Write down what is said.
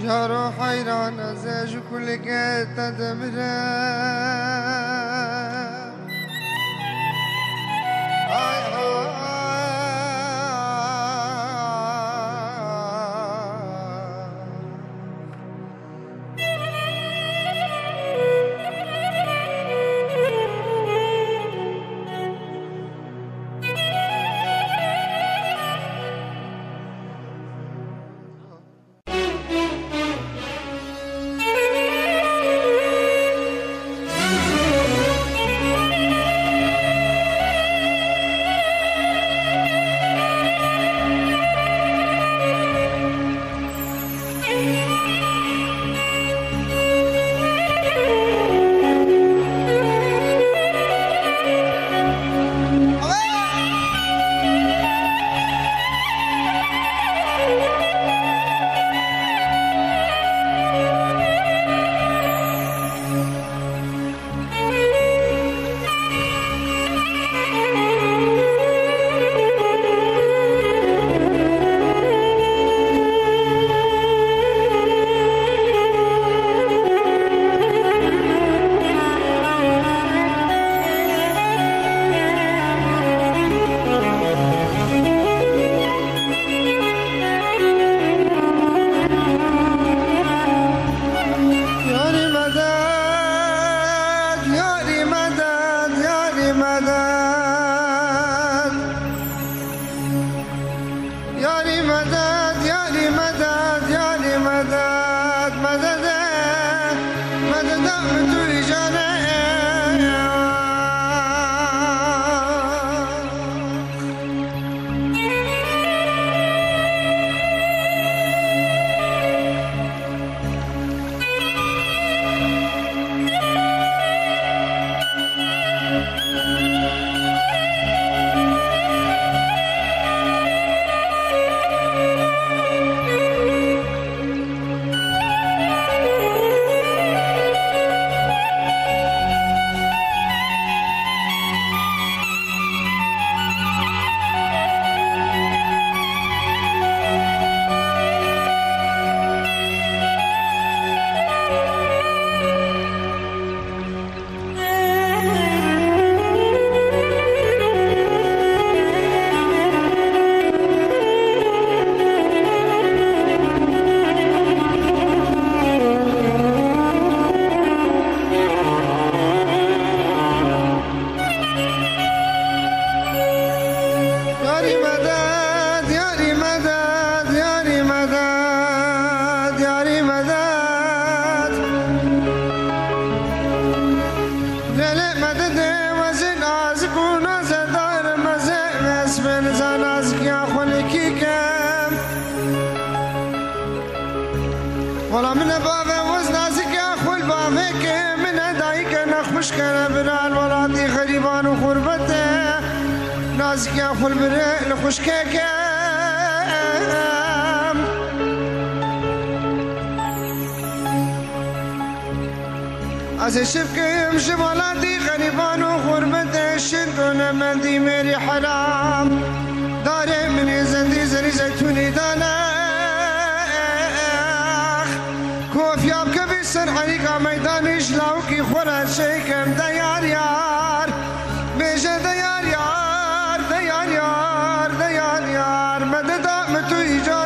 جارو حيران زاج كل قد تدمره والله من بابه وزنازك يا خول بابك من هدايك نخمش كان بران ولادي غريبان وخربته نازك يا خول بران نخش كام از شبكم جمالاتي غريبان وخربته شندون مندي ميري حرام داري من زندي زري زيتوني دانا کوفیاب که بیشتر حریقا میدانش لاوکی خورد شیکم دیار یار بیشه دیار یار دیار یار دیار یار مدد آمد تو ایجا